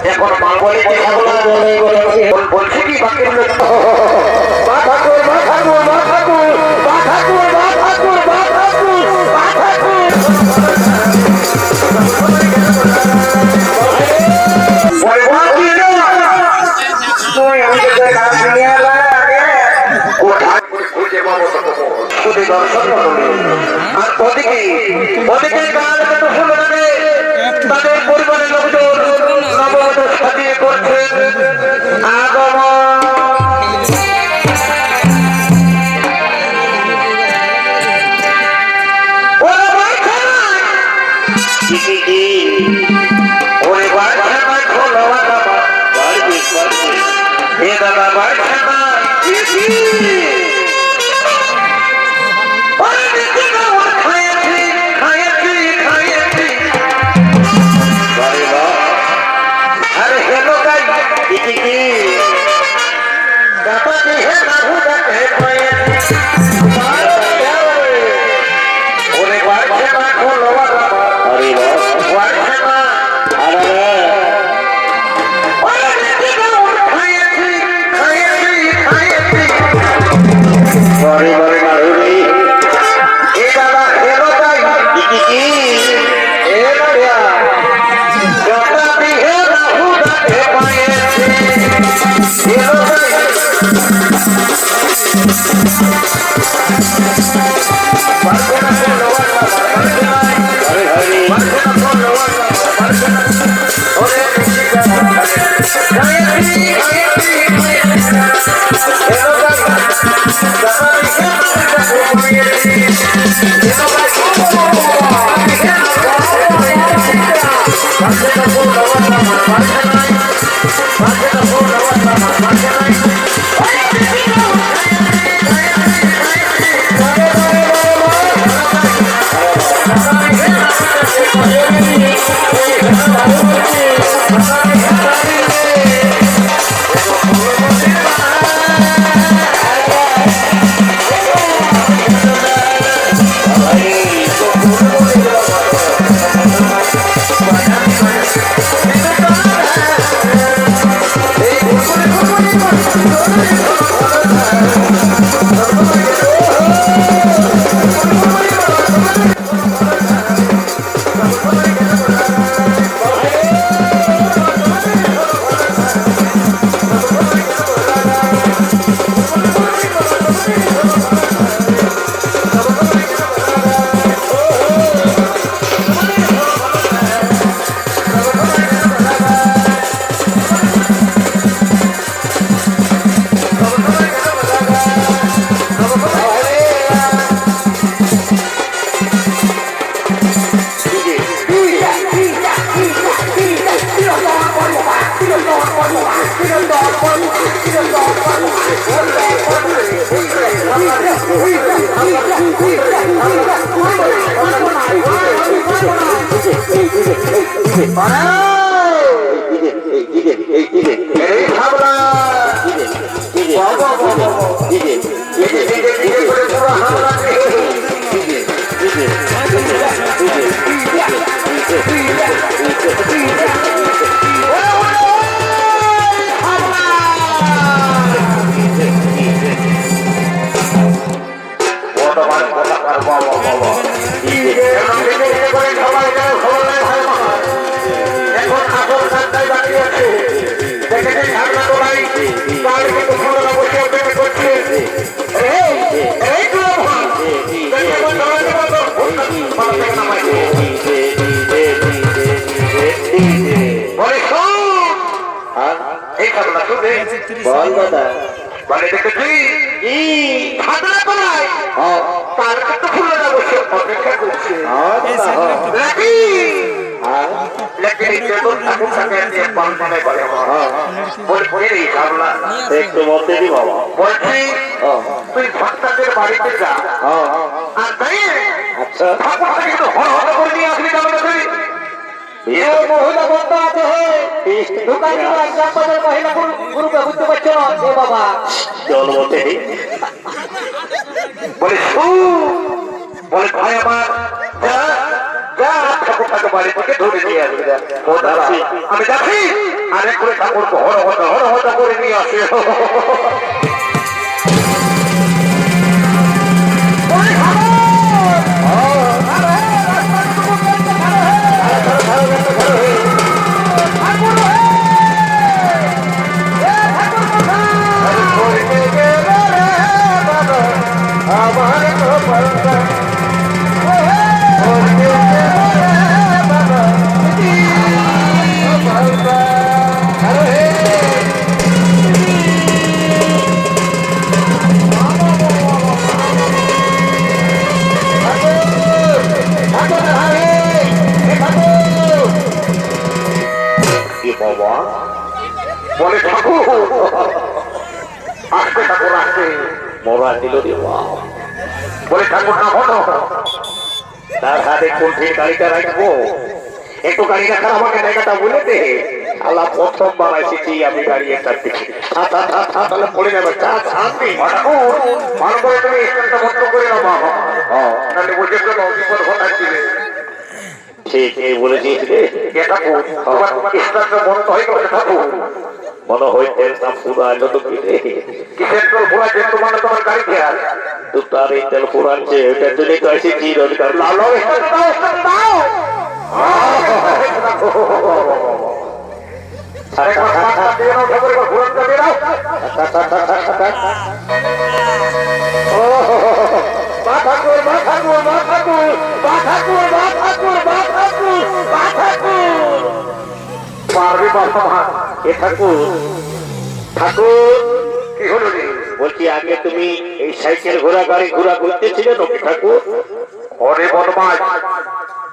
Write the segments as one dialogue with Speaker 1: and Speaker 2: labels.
Speaker 1: এখন মা বলে কি বলছি কি বাকি মা ঠাকুর মা ঠাকুর মা ঠাকুর মা ঠাকুর মা ঠাকুর মা ঠাকুর মা ঠাকুর তাদের পরিবারের লোকজন নবমত সাজিয়ে করছেন ঠাকুরটাকে বাড়ি থেকে ধরে নিয়ে আসবে। আমি যাচ্ছি আরেক করে ঠাকুরকে হর হতা করে নিয়ে আসে। বলে ঠাকুর আসবে, ঠাকুর আসবে। মরা দিল রে বলে ঠাকুর না হলো তার হাতে কোনটি গাড়িটা রাখবো, একটু গাড়ি রাখার আমাকে জায়গাটা বলে দে। আল্লাহ প্রথমবার এসেছি আমি গাড়ি একটা দিচ্ছি, তাহলে পড়ে যাবে। ভালো করে তুমি স্ট্যান্ডটা বন্ধ করে নাও বাবা, তাহলে বুঝে গেল বিপদ ঘটাচ্ছি। ঠিক বলেছিস রে, এটা স্ট্যান্ডটা বন্ধ হয়ে গেল ঠাকুর। মনে হয় তেল না ফুরালো তো কি রে? কিসের তেল ফুরাচ্ছে তোমার? তোমার গাড়ি খেয়াল তো তার এই তেল ফুরাচ্ছে, ওটার জন্যই তো এসেছি রোজগার। লালো দাও পারবে বাবা। এ ঠাকুর ঠাকুর কি হলো রে? বলছি আগে তুমি এই সাইকেল ঘোড়া গাড়ি ঘোড়া করতেছিলে নাকি ঠাকুর? অরে বদমাস,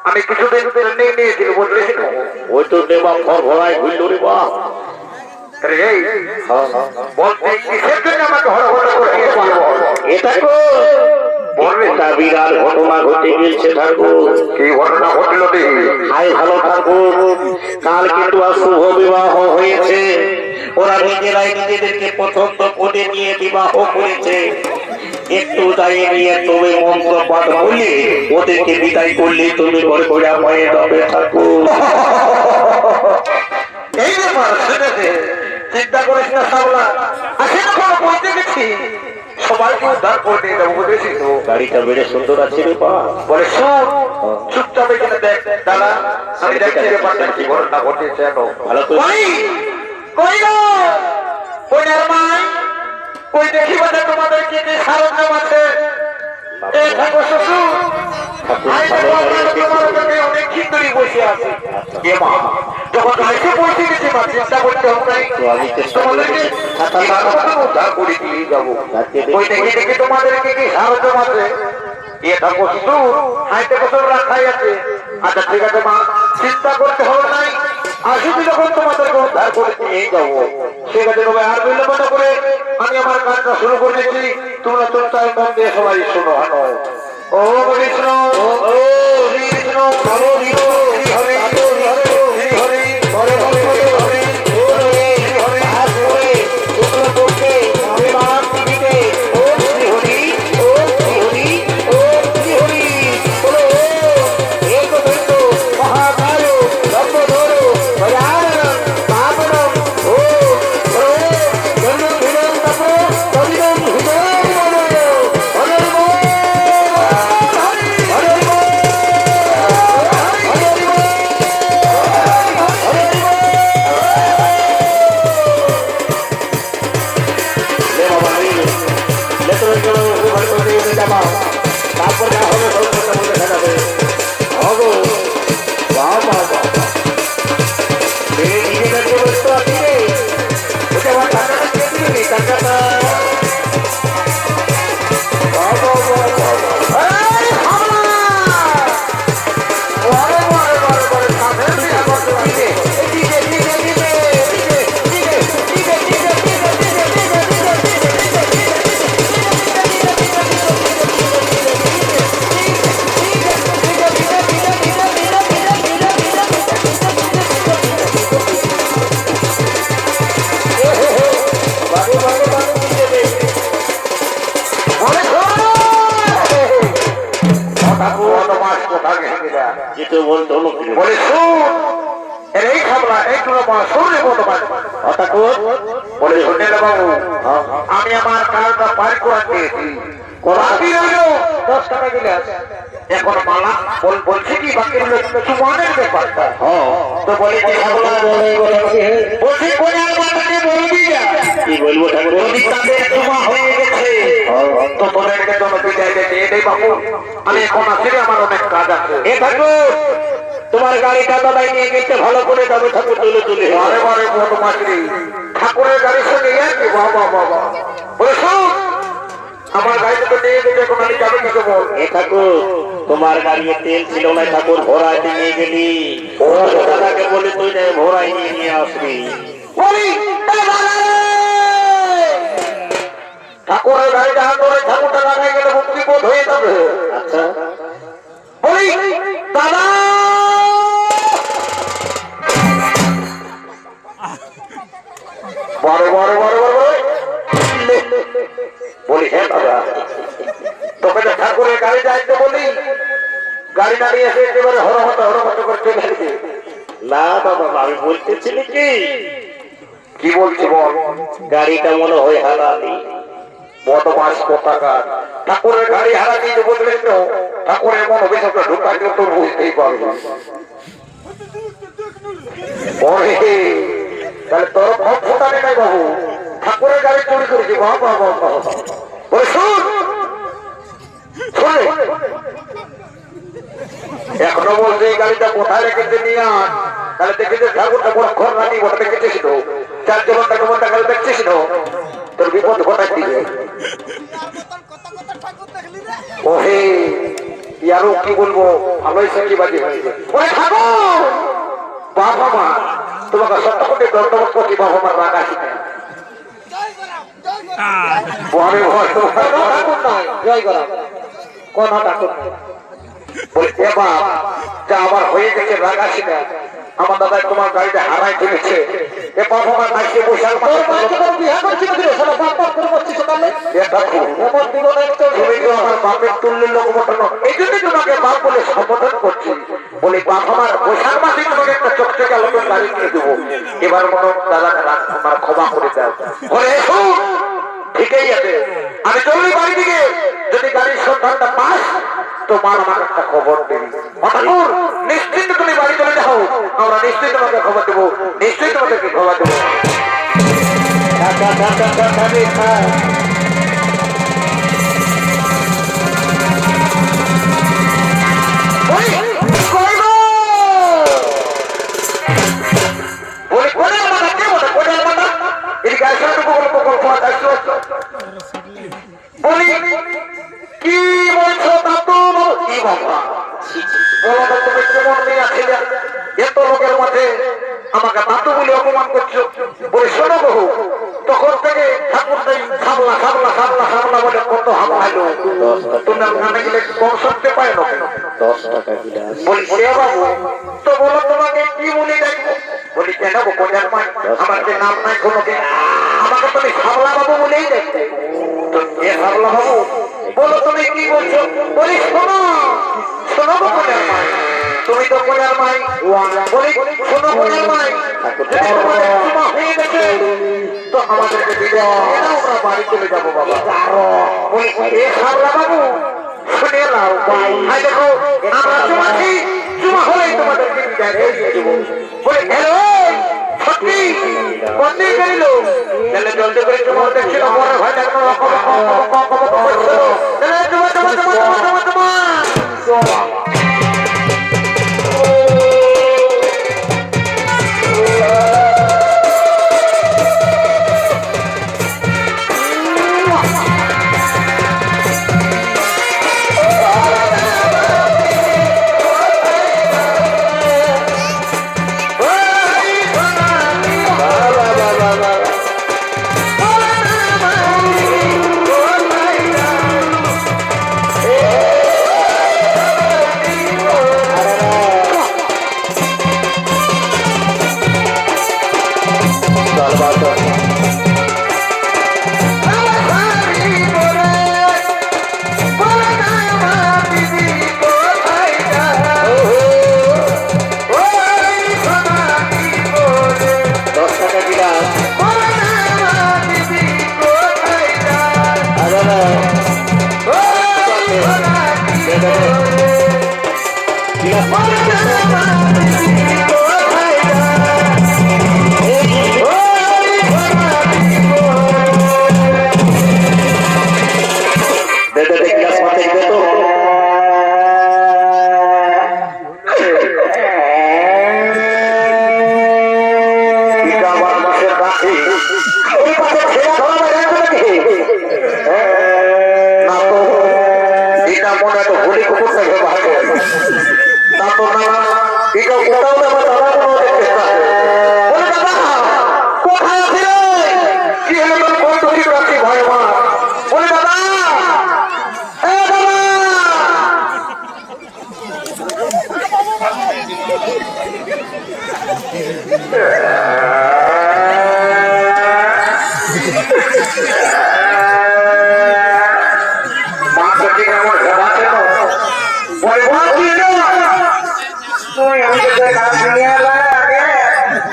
Speaker 1: আমি কিছুদিন ট্রেনিং নিয়েছিল বুঝলি, ওই তো নেবা ঘর ঘোড়ায় ঘুরল রে বা বিরাট ঘটনা ঘটে গিয়েছে ঠাকুর। কি ঘটনা ঘটল? হাই ভালো ঠাকুর, কাল কিন্তু শুভ বিবাহ হয়েছে। ওরা নিজেরাই নিজেদেরকে পছন্দ করে নিয়ে বিবাহ করেছে। একটু দাঁড়িয়ে নিয়ে তুমি মন্ত্র পাঠ করলে ওদেরকে বিদায় করলে তুমি ঘরে ঘরে পায়ে যাবে ঠাকুর। এই ব্যাপার শুনেছে, চিন্তা করিস না সামলা। আসে না কোনো বলতে গেছি সবাইকে উদ্ধার করে নিয়ে যাবো বুঝেছি তো। গাড়িটা বেড়ে সুন্দর আছে রে বা। বলে শোন চুপচাপ এখানে দেখ দাদা, আমি দেখছি ব্যাপারটা কি ঘটনা ঘটেছে। ভালো করে কই গো কইনার মাই, কই দেখি বলে তোমাদের কি কি সারঞ্জাম আছে। এ ঠাকুর শ্বশুর অনেক খিন্দরি বসে আছে। যখন গাইতে পৌঁছে গেছি বা চিন্তা করতে হবে তোমাদেরকে উদ্ধার করে দিয়ে যাবো। ওই দেখে দেখে তোমাদেরকে কি সারঞ্জাম আছে। এ ঠাকুর শ্বশুর হাইতে বছর রাখাই আছে। আচ্ছা ঠিক আছে মা, চিন্তা করতে হবে নাই। আসলে যখন তোমাদেরকে উদ্ধার করে নিয়ে যাবো ঠিক আছে তবে আর বিলম্ব না করে আমি আমার কাজটা শুরু করে দিচ্ছি। তোমরা চুপচাপ মন দিয়ে সবাই শোনো। হানো ও কৃষ্ণ ও কৃষ্ণ হরে হরে হরে হরে হরে সামলা একটু শরীরে মতো বলে শুনে বাবু আমি আমার কাজটা পার করে দিয়েছি বাকি রইল 10 টাকা গিলাস এখন মালা বলছে কি বাকি রইল চুমানের ব্যাপারটা তো বলে কি বলছি কোনার মাথাকে বলবি না কি বলবো ঠাকুর যদি তাদের চুমা হয়ে গেছে তো তোদেরকে তো বিদায় দিয়ে দেই বাবু আমি এখন আসলে আমার অনেক কাজ আছে এ ঠাকুর তোমার গাড়িটা দাদাই নিয়ে গেছে ভালো করে যাবে ঠাকুর তুলে তুলে বারে বারে বড় মাছরি ঠাকুরের গাড়ির সঙ্গে একই বাবা বাবা বলে শুন আমার গাড়িটা তো নিয়ে গেছে এখন আমি যাবে কিছু বল এ ঠাকুর তোমার গাড়িতে তেল ছিল না ঠাকুর ভরাইতে নিয়ে গেলি ও দাদাকে বলে তুই না ভরাই নিয়ে আসবি বলি ঠাকুরের গাড়িটা হাত ধরে ঠাকুরটা লাগাই গেলে মুক্তি বোধ হয়ে যাবে আচ্ছা বলি দাদা বড় বড় বড় বড় বলি হ্যাঁ দাদা তোকে তো ঠাকুরের গাড়ি যাইতে বলি গাড়ি দাঁড়িয়ে এসে একেবারে হরহত করে চলে আসবে না বাবা আমি বলতেছিলি কি বলছি বল গাড়িটা মনে হয় হারালি বদমাস কোথাকার ঠাকুরের গাড়ি হারালি যে বললেন তো ঠাকুরের মন বিষয়টা ঢুকাইলে তো বুঝতেই পারবো তাহলে তোর কম ফোটানি নাই বাবু ঠাকুরের গাড়ি চুরি করেছি বাবা বাবা বলে শুন এখনো বলছে এই গাড়িটা কোথায় রেখেছে নিয়ে আস তাহলে দেখেছে ঠাকুরটা বড় ঘর রানি ওটা দেখেছিস তো 4 ঘন্টা গাড়ি দেখছিস তো তোর বিপদ ঘটাই দিবে ওহে ইয়ারও কি বলবো ভালোই সাকি বাজি হয়েছে ওরে ঠাকুর বাবা মা তোমাকে সত্য কোটি দণ্ডবোধ করছি বাবা মার রাগ আসি না জয় করা কোন ঠাকুর বলে এবার যা আবার হয়ে গেছে রাগ আসি না আমার দাদা তোমার গাড়িটা হারাই ফেলেছে এ বাবা মার নাচে বসে আমার বাপের তুল্যের লোক মোটানো এই জন্য তোমাকে বাপ বলে সম্বোধন করছি বলে বাপ আমার বৈশাখ মাসে তোমাকে একটা চকচকে আলোচনা গাড়ি কিনে দেবো এবার মনে দাদাকে তোমার ক্ষমা করে দাও বলে ঠিকই আছে আমি চললি বাড়ি দিকে যদি গাড়ির সন্ধানটা পাস তোমার আমার একটা খবর দেবি ঠাকুর নিশ্চিত তুমি বাড়ি চলে যাও আমরা নিশ্চয়ই তোমাকে খবর দেবো নিশ্চয়ই তোমাদেরকে খবর দেবো কি বলছো কি বাবা তুমি কেমন মেয়ে ছিলে এত লোকের মধ্যে আমাকে দাদু বলে অপমান করছো বলে শোনো বহু তখন থেকে ঠাকুর নেই খাবলা খাবলা খাবলা খাবলা বলে কত হামলাইলো তুমি ওখানে গেলে কম শুনতে পাই না 10 টাকা বলি বাবু তো বলো তোমাকে কি বলি দেখবো বলি কেন কোথার মাই আমার যে নাম নাই কোনো আমাকে তুমি খাবলা বাবু বলেই দেখবে তো এ খাবলা বাবু বলো তুমি কি বলছো বলি শোনো শোনো কোথার মাই তুমি তো কোথার মাই বলি শোনো কোথার মাই হয়ে গেছে তো আমাদেরকে দিলে আমরা বাড়ি চলে যাবো বাবা বলি এ খাবলা বাবু শুনে নাও ভাই দেখো আমরা চুমাছি চুমা হলেই তোমাদেরকে বিদায় দিয়ে দেবো বলে হ্যালো সত্যি বন্দী করিল তাহলে জলদি করে চুমা দেখছিল পরে ভাই দেখো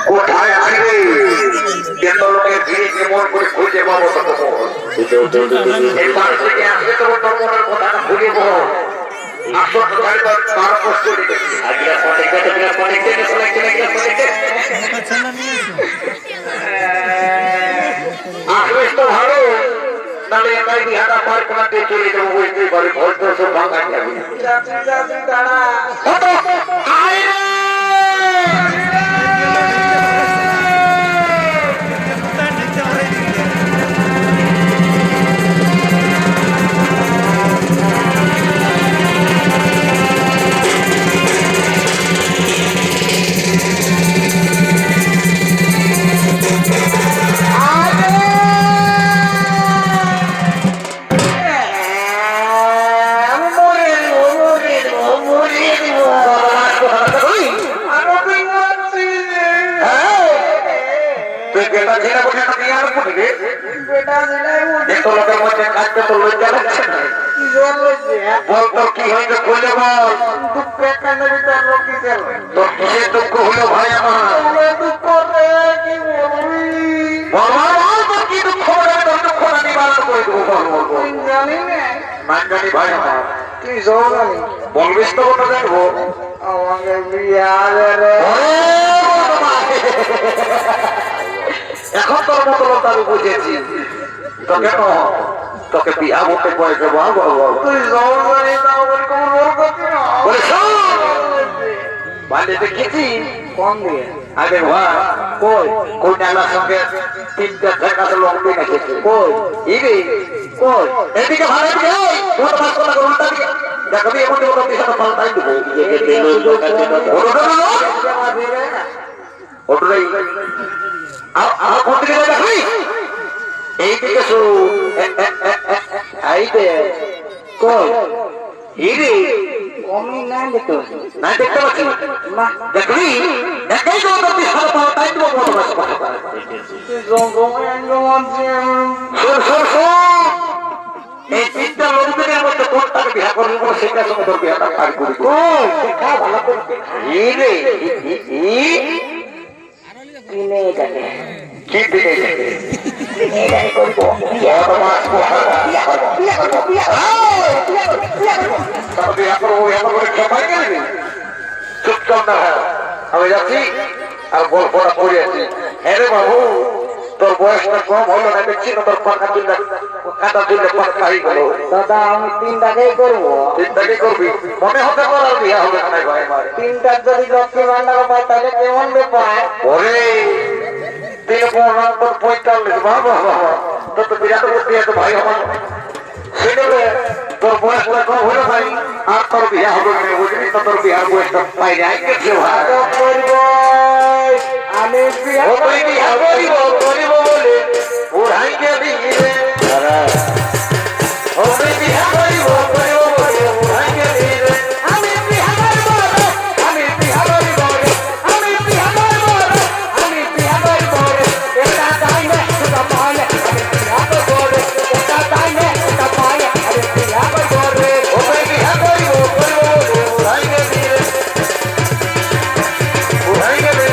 Speaker 1: কোথায় আসবে কেন লোকের ভিড়ে কেমন করে খুঁজে পাবো এই পাশ থেকে আসবে তো তোর মনের কথা ভুলে বল আসবে তো ভালো নাহলে একাই বিহারা পার করাতে চলে যাবো বুঝতে পারি ভোট দশ ভাঙা যাবে লোকের মধ্যে কাজটা তো লজ্জা লাগছে না বল তোর কি হয়েছে খুলে বল তোর কিসের দুঃখ হলো ভাই আমার তোর কি দুঃখ হলো তোর দুঃখ না নিবারণ করে দেবো বল জানি ভাই আমার তুই জানি বলবিস তো ওটা দেখবো আমাকে এখন তোর মতলব আমি বুঝেছি তো কেন তোকে বিয়া করতে পয়সা বলে দেখেছি কম দিয়ে আগে কোন নালার সঙ্গে তিনটা ঠেকাতে লোক দিয়ে রেখেছে কই ইরে কই এদিকে ভালো দেখবি এমন পাল্টাই দেবো আর কোন দিকে দেখবি এইদিকে আইতে কই ইরে আমি না দেখতে পাচ্ছি দেখবি একাই তো বিশাল পাল্টাই দেবো বড় মাছ এই তিনটা লোকদের মধ্যে কোনটাকে বিয়া করবি সেটা সঙ্গে তোর বিয়াটা পার করি কি চুপচাপ না আমি যাচ্ছি আর গল্পটা করে আছি হ্যাঁ রে বাবু তোর বয়সটা কম হলো না দেখছি না তোর পাকা চুলটা কাটা চুলটা পাকা হয়ে গেল দাদা আমি তিনটাকেই করবো তিনটাকেই করবি মনে হতে পারে বিয়া হবে না ভাই আমার তিনটার যদি লক্ষ্মী ভান্ডার পাই তাহলে কেমন ব্যাপার ওরে 45 বাবা তোর তো বিরাট করতে আছে ভাই আমার সেটাকে তোর বয়সটা কম হলো ভাই আর তোর বিয়া হবে না বুঝলি তো তোর বিয়ার বয়সটা পাই যায় গেছে ভাই আমি বিয়া করিব বলে উড়াই গেলি রে আমি বিয়া করিব বলে উড়াই গেলি রে আমি বিয়া করিব আমি বিয়া করিব আমি বিয়া করিব আমি বিয়া করিব এটা তাইলে সুদা পালে আমি বিয়া করিব এটা তাইলে সুদা পালে আমি বিয়া করিব আমি বিয়া করিব বলে উড়াই গেলি রে উড়াই গেলি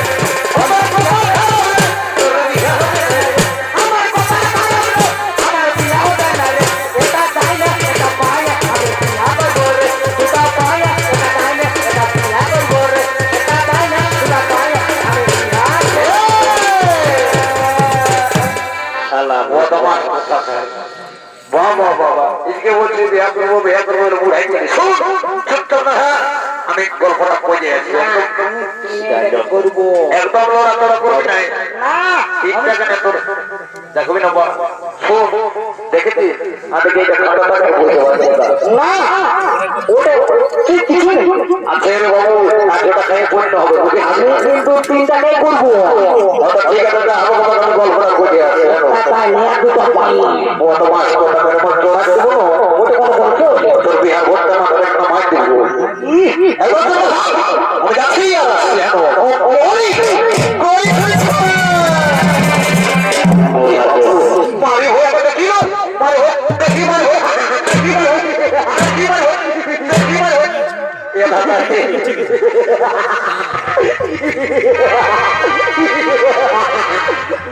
Speaker 1: আমি গল্পটা কয়ে আছি একদম লড়া লড়া করবি নাই ঠিক জায়গায় তোর দেখবি না দেখেছি আচ্ছা রে বাবু আজটা খেয়ে পড়তে হবে আমি কিন্তু তিনটাকেই করবো ঠিক আছে গল্পটা করে আছে তোর বিহার ভোটটা না একটা মাছ দেবো আমি যাচ্ছি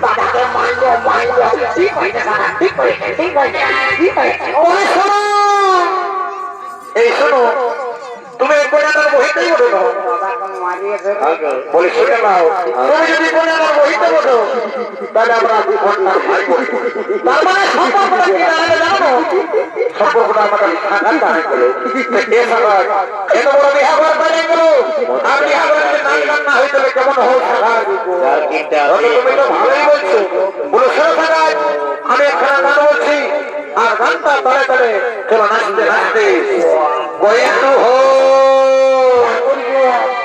Speaker 1: দাদাকে মাইলো মাইলো ঠিক হয়েছে দাদা ঠিক হয়েছে ঠিক হয়েছে ঠিক হয়েছে ওরে শোনো এই শোনো তুমি কোনার বহিতেই ওঠো বলে শুনে নাও তুমি যদি কোনার বহিতে ওঠো তাহলে আমরা 2 ঘন্টার ভাই বলবো তার মানে সম্পর্কটা কি দাঁড়াবে জানো সম্পর্কটা আমাদের সাথে দাঁড়াবে এ সারা এত বড় বিহার বাড়ি গেল আর বিহার বাড়িতে নাচ গান না হইতে কেমন হোক সারা তুমি তো ভালোই বলছো বলো শোনো সারা আমি একটা গান বলছি আর গানটা তলে তলে চলো নাচতে নাচতে গোয়েন্দু হো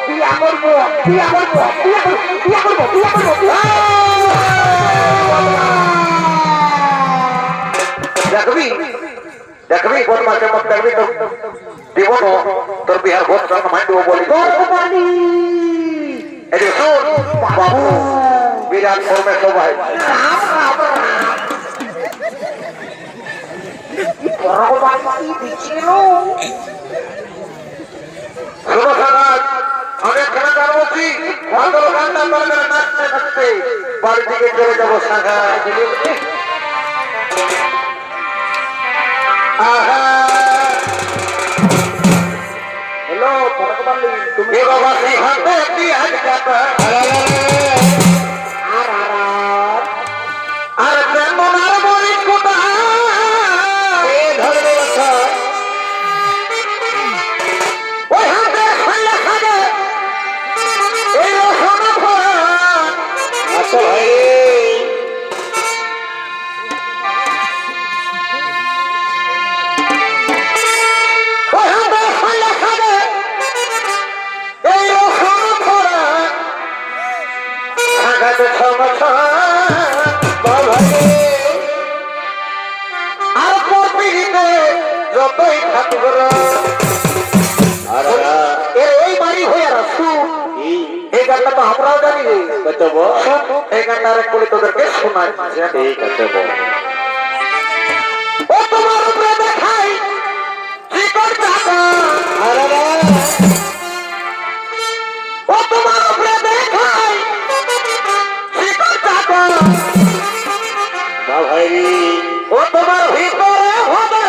Speaker 1: বিয়া করবো বিয়া করবো বিয়া করবো বিয়া করবো বিয়া করবো দেখবি দেখবি কোন মাসে মত দেখবি তো দিব না তোর বিহার ভোট মাই দেবো বলি এদিকে শোন বাবু বিরাট কর্মে সবাই শোনো সারাজ আমি এখানে গান বলছি ভালো গানটা নাচতে নাচতে বাড়ি থেকে চলে যাবো সাগা হ্যালো তুমি বাবা সিংহাতে পিয়াজ কাটা আর কেমন আর মরিচ কোটা এ ধরনের কথা ওই হাতে খল্লা খাবে এই রসন আচ্ছা ভাই ওই হাতে খল্লা খাবে এই রসন ফোড়া আঘাতে সমস্যা আর পরপিড়িতে যতই থাকুক এই বাড়ি হয়ে রাখু এই গানটা তো আমরাও জানি এই গানটা আরেক করে তোদেরকে শোনাই ঠিক আছে ও তোমার উপরে দেখাই জীবন টাকা ও তোমার উপরে দেখাই জীবন টাকা ভাই ও তোমার ভিতরে হবে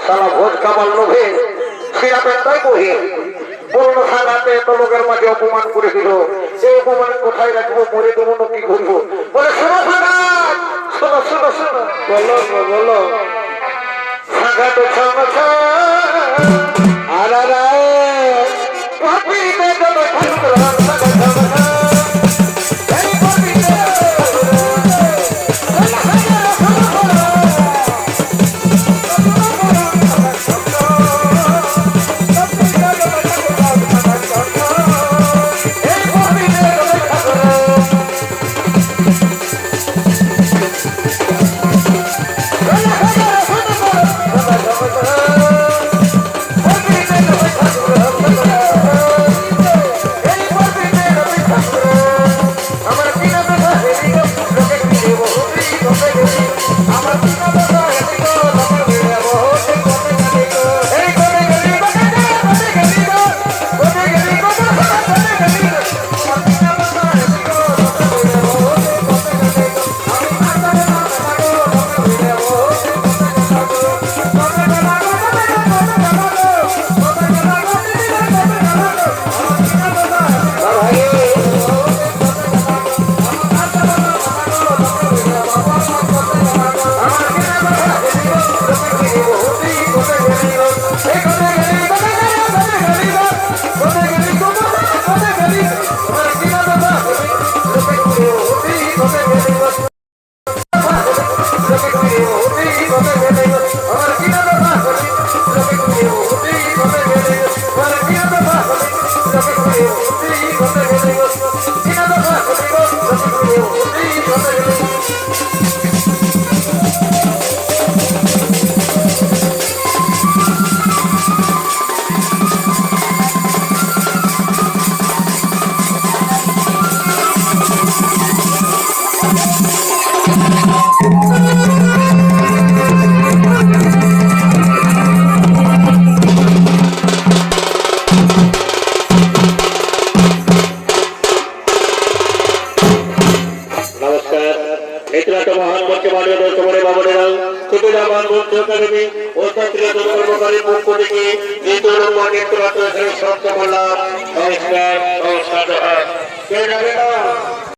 Speaker 1: সালা ভোজ কামাল লোভে সিরাপের তাই বহে পূর্ণ সাগাতে এত লোকের মাঝে অপমান করে দিল সেই অপমান কোথায় রাখবো মরে দেবো না কি করবো বলে শোনো সাগাত শোনো শোনো শোনো বলো বলো সাগাতে সমস্যা আলাদা
Speaker 2: নেতৃত্ব মহান মঞ্চে মাননীয় দর্শকরে বাবনেরা কবিরা মান বন্ধু একাডেমি ও ছাত্রীয় কর্মকারীর পক্ষ থেকে দ্বিতীয় নেতৃত্ব শব্দ করলাম নমস্কার নমস্কার কে যাবে না